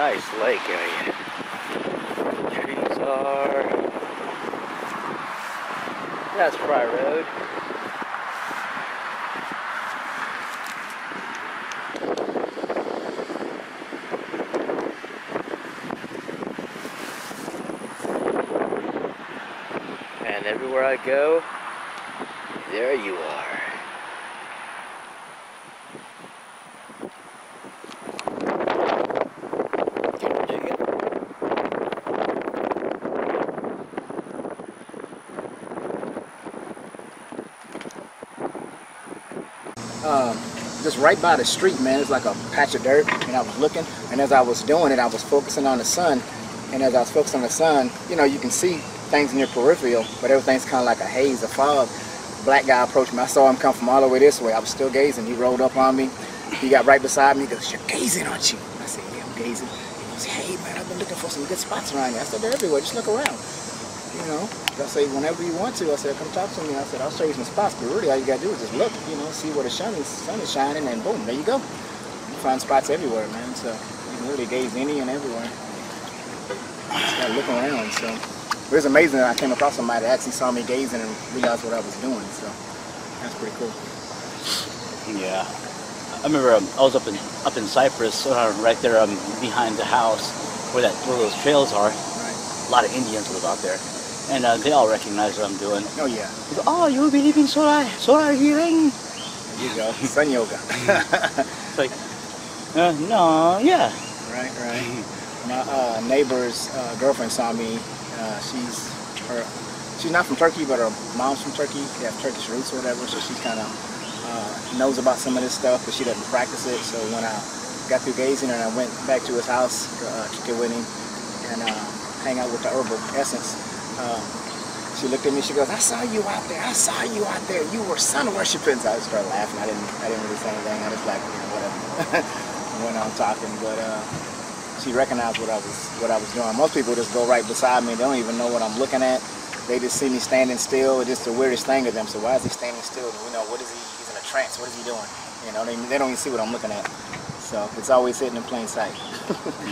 nice lake area. The trees are... That's Fry Road. And everywhere I go, there you are. Just right by the street, man, it's like a patch of dirt, and I was looking, and as I was doing it, I was focusing on the sun, and as I was focusing on the sun, you know, you can see things in your peripheral, but everything's kind of like a haze, a fog. Black guy approached me. I saw him come from all the way this way. I was still gazing. He rolled up on me. He got right beside me. He goes, "You're gazing, aren't you?" I said, "Yeah, I'm gazing." He goes, "Hey, man, I've been looking for some good spots around here." I said, "They're everywhere. Just look around." You know, I say, whenever you want to, I said, "Come talk to me." I said, "I'll show you some spots, but really all you gotta do is just look, you know, see where the sun is shining, and boom, there you go. You find spots everywhere, man. So you can really gaze any and everywhere. Just gotta look around." So it was amazing that I came across somebody that actually saw me gazing and realized what I was doing. So that's pretty cool. Yeah, I remember I was up in Cyprus, right there behind the house where those trails are. Right. A lot of Indians live out there. And they all recognize what I'm doing. Oh, yeah. They go, "Oh, you believe in solar healing?" There you go. Sun yoga. It's like, no, yeah. Right, right. My neighbor's girlfriend saw me. She's not from Turkey, but her mom's from Turkey. They have Turkish roots or whatever, so she kind of knows about some of this stuff, but she doesn't practice it. So when I got through gazing and I went back to his house to kick it with him and hang out with the herbal essence, she looked at me, she goes, "I saw you out there, I saw you out there, you were sun worshiping." So I just started laughing. I didn't really say anything. I just like, you know, whatever. Went on talking, but she recognized what I was doing. Most people just go right beside me. They don't even know what I'm looking at. They just see me standing still. It's just the weirdest thing to them. So why is he standing still? You know, what is he? He's in a trance. What is he doing? You know, they don't even see what I'm looking at. So it's always hidden in plain sight.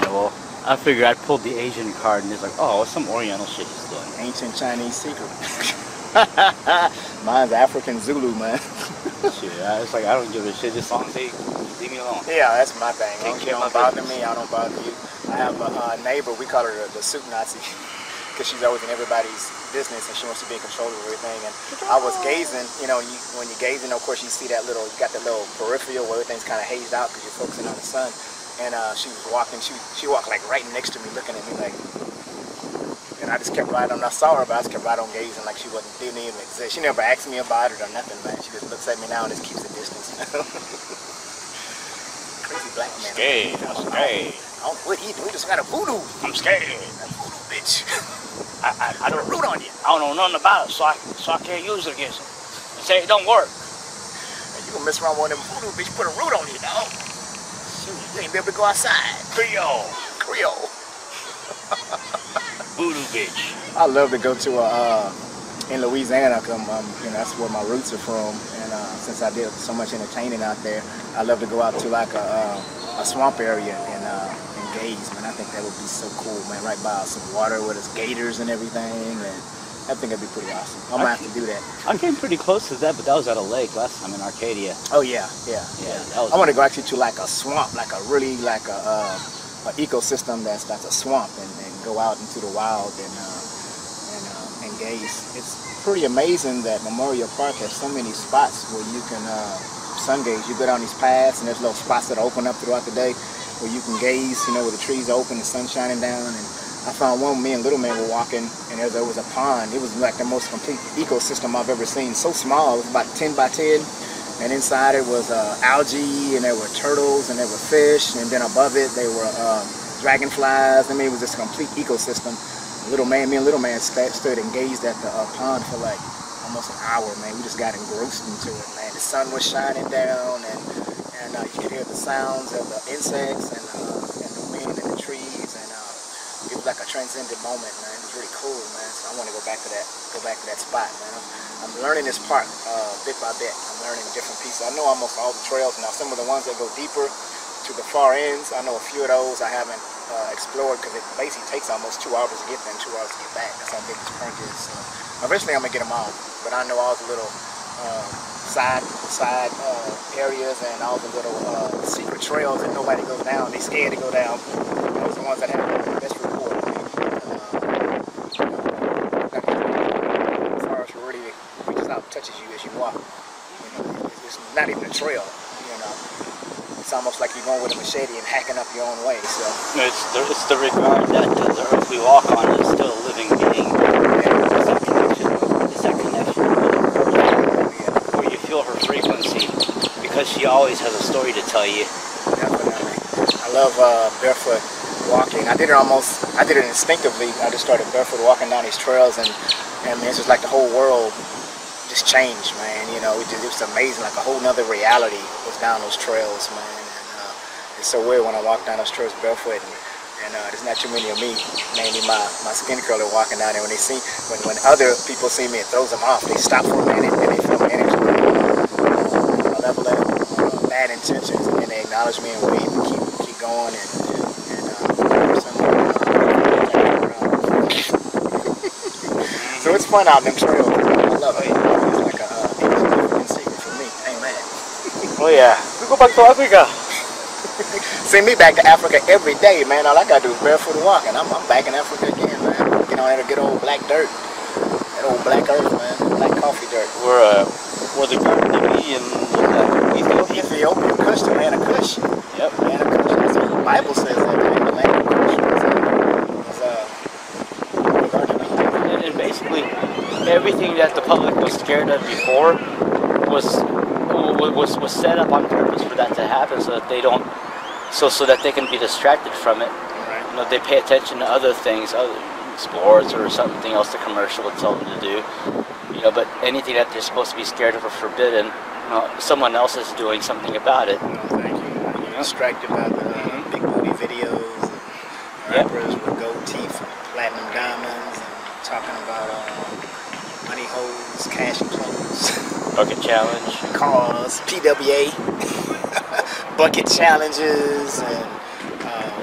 Yeah, well, I figured I pulled the Asian card, and it's like, oh, it's some Oriental shit he's doing. Ancient Chinese secret. Mine's African Zulu, man. Shit, it's like, I don't give a shit. This song say, leave me alone. Yeah, that's my thing. You don't bother me, I don't bother you. I have a neighbor, we call her the soup Nazi, because she's always in everybody's business and she wants to be in control of everything. And I was gazing, you know, when you're gazing, of course you see that little, you got that little peripheral where everything's kind of hazed out because you're focusing on the sun. And she was walking, she walked like right next to me, looking at me like, and I just kept right on. I saw her, but I just kept right on gazing like she didn't even exist. She never asked me about it or nothing, man. She just looks at me now and just keeps a distance. Crazy black man. Scared, I'm scared. I don't know what he do. He just got a voodoo. I'm scared. That voodoo bitch. I don't root on you. I don't know nothing about it, so I can't use it against him. And say it don't work. And you gonna mess around with them voodoo bitch, put a root on you, dog. You ain't be able to go outside. Creole. Voodoo bitch. I love to go to in Louisiana. You know, that's where my roots are from, and since I did so much entertaining out there, I love to go out to like a swamp area and gaze. Man, I think that would be so cool, man. Right by some water with its gators and everything, and I think it'd be pretty awesome. I'm gonna have to do that. I came pretty close to that, but that was at a lake last time in Arcadia. Oh yeah. I want to go actually to like a swamp, like a really like a ecosystem that's a swamp, and go out into the wild and gaze. It's pretty amazing that Memorial Park has so many spots where you can sun gaze. You go down these paths, and there's little spots that open up throughout the day where you can gaze. You know, where the trees are open, the sun shining down, and I found one. Me and Little Man were walking, and there was a pond. It was like the most complete ecosystem I've ever seen. So small, it was about 10 by 10, and inside it was algae, and there were turtles, and there were fish, and then above it they were dragonflies. I mean, it was just a complete ecosystem. Me and Little Man stood and gazed at the pond for like almost an hour, man. We just got engrossed into it, man. The sun was shining down, and you could hear the sounds of the insects and the wind and the trees, and it was like a transcendent moment, man. It was really cool, man. So I want to go back to that spot, man. I'm learning this park bit by bit. I'm learning different pieces. I know almost all the trails now. Some of the ones that go deeper to the far ends, I know a few of those. I haven't explore it because it basically takes almost 2 hours to get there and 2 hours to get back. That's how big this park is. So eventually I'm gonna get them all, but I know all the little side areas and all the little secret trails that nobody goes down. They scared to go down. Those are the ones that have the best report. As far as really reaches out and touches you as you walk. You know, it's not even a trail. You know, it's almost like you're going with a machete and hacking up your own way. So it's the regard that the earth we walk on is still a living being. It's that connection where you feel her frequency because she always has a story to tell you. Definitely. I love barefoot walking. I did it instinctively. I just started barefoot walking down these trails, and man, it's just like the whole world just changed, man. You know, it was amazing. Like a whole nother reality was down those trails, man. And it's so weird when I walk down those trails barefoot, and there's not too many of me, mainly my skin color, walking down there. When they see, when other people see me, it throws them off. They stop for a minute and they feel my energy. A level of bad intentions, and then they acknowledge me and wave and keep going. So it's fun out in them trails. I love it. It's like a secret for me. Amen. Oh yeah. We go back to Africa. Send me back to Africa every day, man. All I gotta do is barefoot walk, and I'm back in Africa again, man. Get on that good old black dirt. That old black earth, man. Black coffee dirt. We're the Garden of Eden in Ethiopia, Kush, the land of Kush. Yep. Land of Kush. That's what the Bible says that, man. The land of Kush the Garden of Eden. And basically, everything that the public was scared of before was set up on purpose for that to happen, so that they don't, so that they can be distracted from it. Right. You know, they pay attention to other things, other sports or something else the commercial would tell them to do. You know, but anything that they're supposed to be scared of or forbidden, you know, someone else is doing something about it. No, thank you. You're distracted by the big booty videos and rappers with gold teeth and platinum diamonds and talking about money holes, cash and clothes. Bucket challenge. Cars, PWA, bucket challenges, and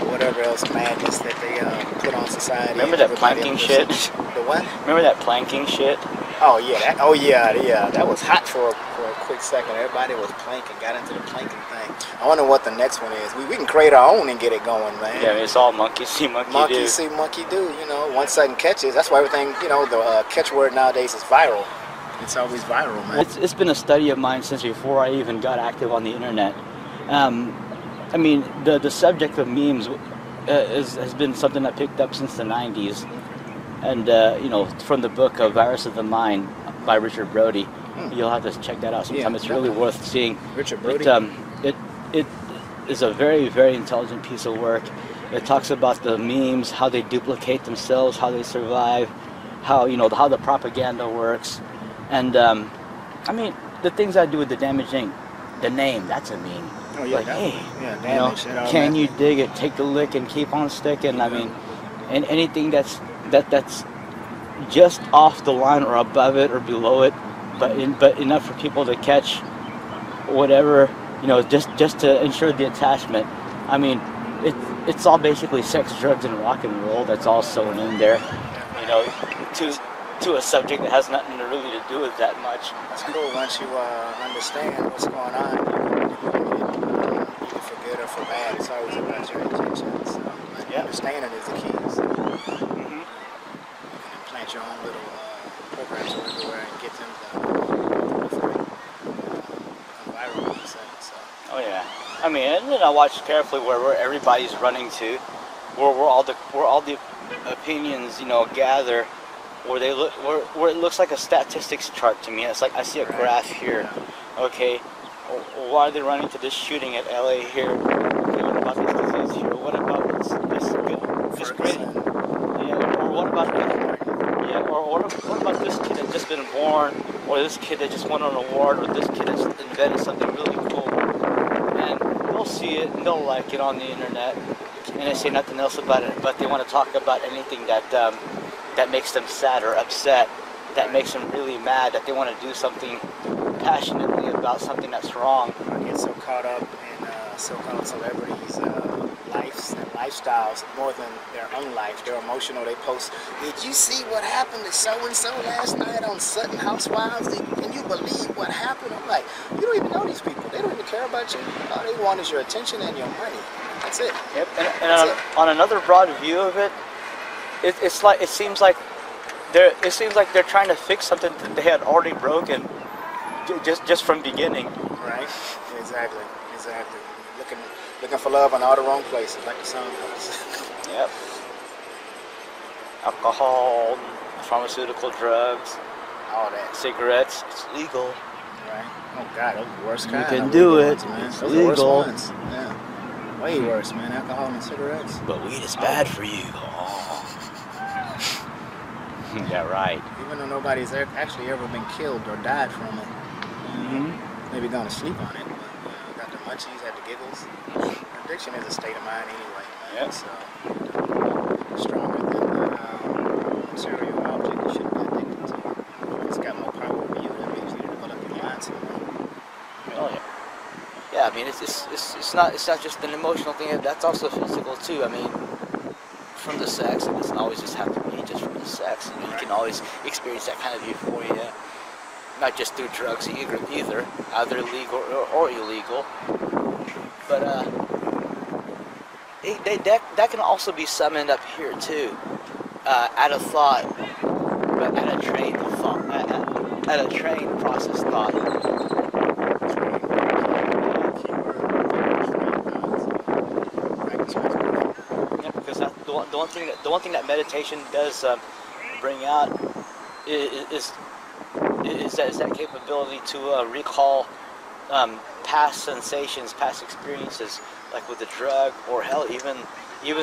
whatever else madness that they put on society. Remember that planking shit? The what? Remember that planking shit? Oh yeah, that was hot for a quick second. Everybody was planking, got into the planking thing. I wonder what the next one is. We can create our own and get it going, man. Yeah, I mean, it's all monkey see, monkey do. Monkey see, monkey do. You know, 1 second catches. That's why everything, you know, the catchword nowadays is viral. It's always viral, man. It's been a study of mine since before I even got active on the internet. I mean, the subject of memes has been something I picked up since the 90s. And, you know, from the book Virus of the Mind by Richard Brody. You'll have to check that out sometime. It's really worth seeing. Richard Brody? It is a very, very intelligent piece of work. It talks about the memes, how they duplicate themselves, how they survive, how, you know, how the propaganda works. And, I mean, the things I do with the Damage Inc., the name, that's a meme. Oh, yeah, like, hey, yeah, you know, can you dig it, take the lick, and keep on sticking? I mean, and anything that's just off the line or above it or below it, but enough for people to catch whatever, you know, just to ensure the attachment. I mean, it's all basically sex, drugs, and rock and roll. That's all sewn in there, you know, to a subject that has nothing to really to do with that much. That's cool. Once you understand what's going on, either for good or for bad, it's always about your intentions. So, understanding is the key. So, you can implant your own little programs everywhere and get them to viral. So. Oh yeah. I mean, and then I watch carefully where everybody's running to, where all the opinions, you know, gather. Where they look, where it looks like a statistics chart to me. It's like I see a graph here. Okay, why are they running to this shooting at LA here? Okay, what about this disease here? What about this great? Yeah, or what about this? Yeah, or what about this kid that just been born, or this kid that just won an award, or this kid that's invented something really cool? And they'll see it and they'll like it on the internet, and they say nothing else about it, but they want to talk about anything that makes them sad or upset, that makes them really mad, that they want to do something passionately about. about something that's wrong. I get so caught up in so-called celebrities' lives and lifestyles more than their own life. They're emotional. They post, "Did you see what happened to so-and-so last night on Sutton Housewives? Can you believe what happened?" I'm like, you don't even know these people. They don't even care about you. All they want is your attention and your money. That's it. Yep. And on another broad view of it, it seems like they're trying to fix something that they had already broken, just from beginning. Right. Exactly. Looking for love in all the wrong places, like the song goes. Yep. Alcohol, pharmaceutical drugs, all that. Cigarettes. It's legal. Right. Oh God, those are the worst kind. You can do it. Ones, man. It's those legal. are the worst ones. Yeah. Way worse, man. Alcohol and cigarettes. But weed is bad for you. Oh. Yeah, right. Even though nobody's actually ever been killed or died from it. Maybe gone to sleep on it. But, got the munchies, had the giggles. Addiction is a state of mind anyway. Yep. So, stronger than the material object you shouldn't be addicted to. It's got more power over you than it means you to develop your mindset. Oh yeah. Yeah, I mean it's not just an emotional thing. That's also physical too. I mean, from the sex, it doesn't always just have to be just from the sex. You can always experience that kind of euphoria, not just through drugs either legal or illegal. But that can also be summoned up here too, at a thought, but at a trained thought, at a trained process thought. Yeah, because the one thing that meditation does bring out is that capability to recall past sensations, past experiences, like with a drug, or hell, even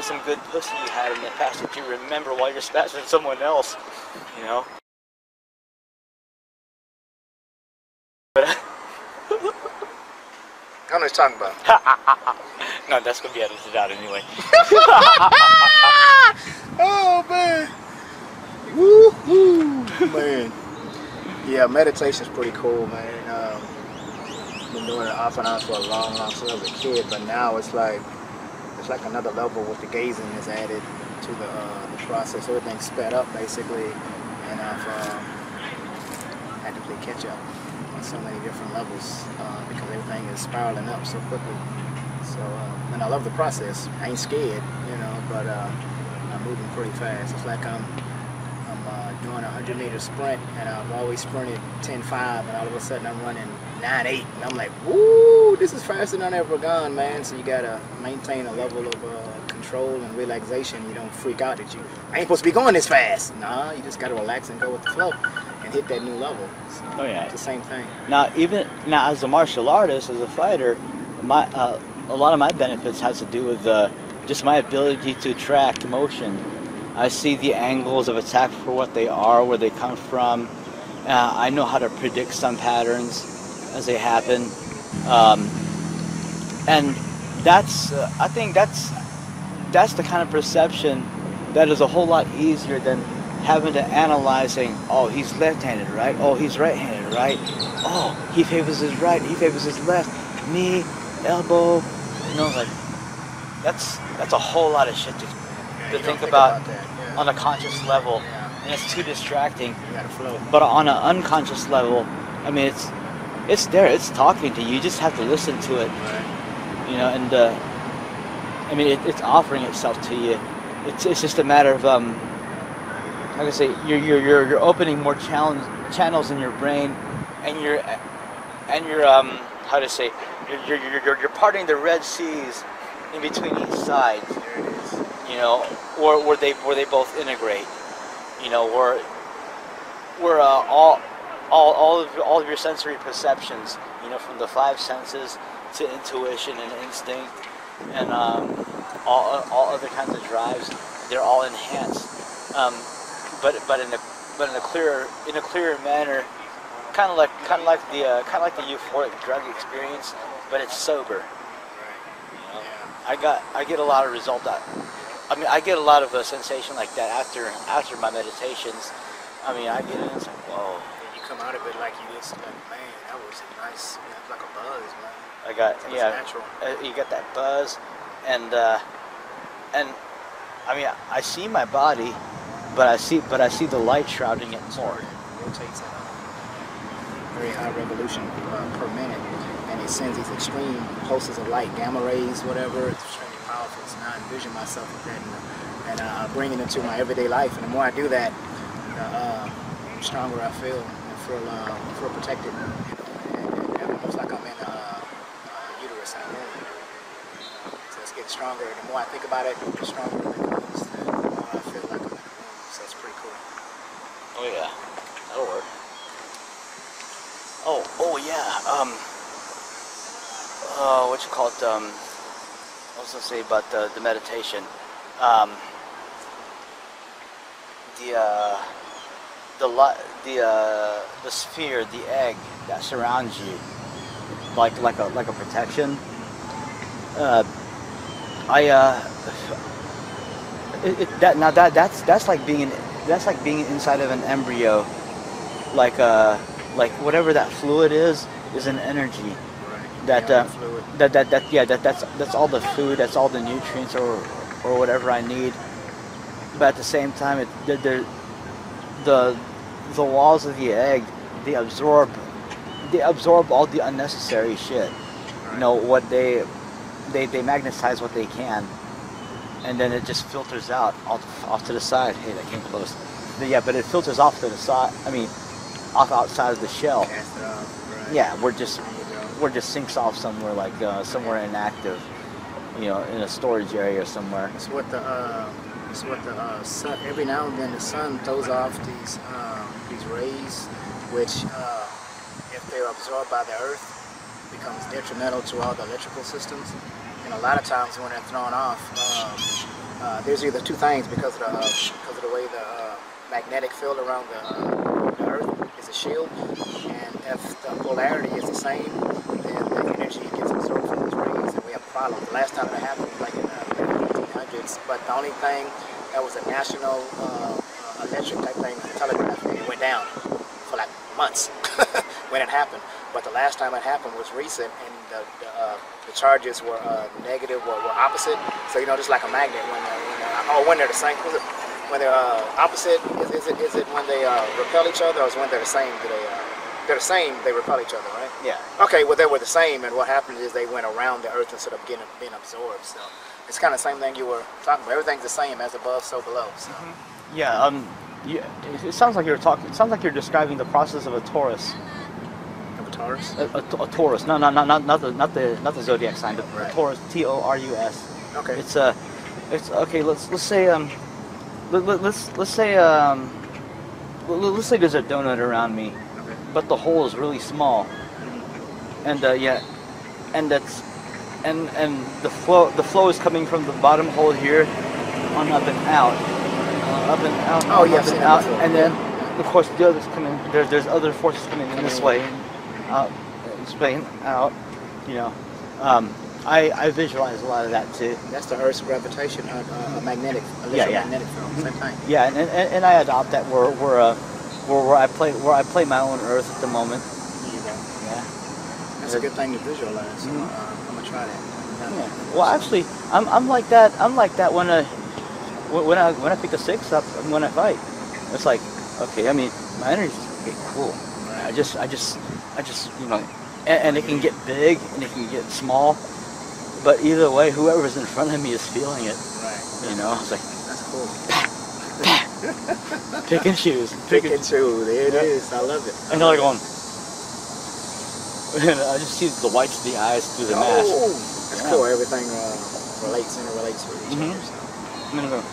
some good pussy you had in the past that you remember while you're smashing someone else, you know. But I don't know what you're talking about. no, that's gonna be edited out anyway. Oh man. Woo man. Yeah, meditation's pretty cool, man. Been doing it off and on for a long since I was a kid, but now it's like another level with the gazing is added to the process. Everything's sped up basically, and I've had to play catch up on so many different levels because everything is spiraling up so quickly. So, and I love the process. I ain't scared, you know, but I'm moving pretty fast. It's like I'm doing a 100-meter sprint, and I've always sprinted 10.5, and all of a sudden I'm running 9.8, and I'm like, woo, this is faster than I've ever gone, man. So you gotta maintain a level of control and relaxation. You don't freak out that I ain't supposed to be going this fast. Nah, you just gotta relax and go with the flow and hit that new level. So Oh yeah, it's the same thing. Now as a martial artist, as a fighter, a lot of my benefits has to do with just my ability to track motion. I see the angles of attack for what they are, where they come from. I know how to predict some patterns as they happen, and I think that's the kind of perception that is a whole lot easier than having to analyzing. Oh, he's left-handed, right? Oh, he's right-handed, right? Oh, he favors his right, he favors his left. Knee, elbow, you know, like that's a whole lot of shit to think about that, yeah. on a conscious level, Yeah. and it's too distracting. You gotta flow. But on an unconscious level, I mean, it's there, it's talking to you. You just have to listen to it, Right. you know. And I mean, it's offering itself to you. It's just a matter of like I say, you're opening more channels in your brain, and you're how to say, you're parting the Red Seas in between each side. There it is. You know, or where they both integrate. You know, where all of your sensory perceptions, you know, from the five senses to intuition and instinct, and all other kinds of drives, they're all enhanced. But in a clearer manner, kind of like the euphoric drug experience, but it's sober. You know? I get a lot of result out. I mean, I get a lot of a sensation like that after my meditations. I mean, I get it, it's like, whoa. You come out of it like you just like, man, that was nice, like a buzz, man. I got Natural. you got that buzz, and I mean I see my body, but I see the light shrouding it more. It rotates at a very high revolution per minute, and it sends these extreme pulses of light, gamma rays, whatever. It's extremely powerful. So now I envision myself with that and bring it into my everyday life. And the more I do that, the stronger I feel and feel protected. And almost like I'm in a uterus in a womb. So it's getting stronger. The more I think about it, the stronger it becomes. The more I feel like I'm in a womb. So it's pretty cool. Oh yeah, that'll work. Oh yeah. What you call it? I was gonna say about the meditation. The sphere, the egg that surrounds you, like a protection. That's like being inside of an embryo, like whatever that fluid is an energy. That's all the food, that's all the nutrients or whatever I need. But at the same time, the walls of the egg, they absorb all the unnecessary shit. You know what they magnetize what they can, and then it just filters out off to the side. Hey, that came close. But yeah, but it filters off to the side. I mean, off outside of the shell. Yeah, we're just sinks off somewhere, like somewhere inactive, you know, in a storage area somewhere. It's what the sun, every now and then the sun throws off these rays, which if they're absorbed by the earth, becomes detrimental to all the electrical systems. And a lot of times when they're thrown off, there's either two things because of the way the magnetic field around the earth is a shield, and if the polarity is the same, then the energy gets absorbed from those rays, and we have problems. The last time that happened was like in the 1800s, but the only thing that was a national electric type thing was the telegraph, and it went down for like months when it happened. But the last time it happened was recent, and the charges were negative, were opposite. So you know, just like a magnet, when they're the same. When they're opposite, is it when they repel each other, or is it when they're the same? They're the same, they repel each other, right? Yeah. Okay, well they were the same, and what happened is they went around the earth instead of being absorbed. So it's kind of the same thing you were talking about. Everything's the same, as above, so below. So. Mm-hmm. Yeah. Yeah. It sounds like you're talking. It sounds like you're describing the process of a torus. Of a Taurus? A Taurus. No, not the zodiac sign. But right. Taurus. Taurus. Okay. It's okay. Let's say let's say there's a donut around me, okay, but the hole is really small, and yeah, and that's and the flow is coming from the bottom hole here on up and out, up and out. Oh yeah, up and out, and then of course the others coming. There's other forces coming in this way, out, this way, and out. You know, I visualize a lot of that too. That's the Earth's gravitation, magnetic, electromagnetic field. Same thing. Yeah, and I adopt that where I play my own Earth at the moment. There you go. Yeah, that's a good thing to visualize. So, I'm gonna try that. Yeah. Well, actually, I'm like that. I'm like that when I pick a 6 up and when I fight. It's like, okay, I mean, my energy is okay, cool. Right. I just you know, and it can get big and it can get small. But either way, whoever's in front of me is feeling it. Right. You know, it's like, that's cool. Pick and choose. Pick and choose. There it is. I love it. And they're like going, and I just see the whites of the eyes through the mask. That's cool. Everything interrelates with each other. So. I'm gonna go.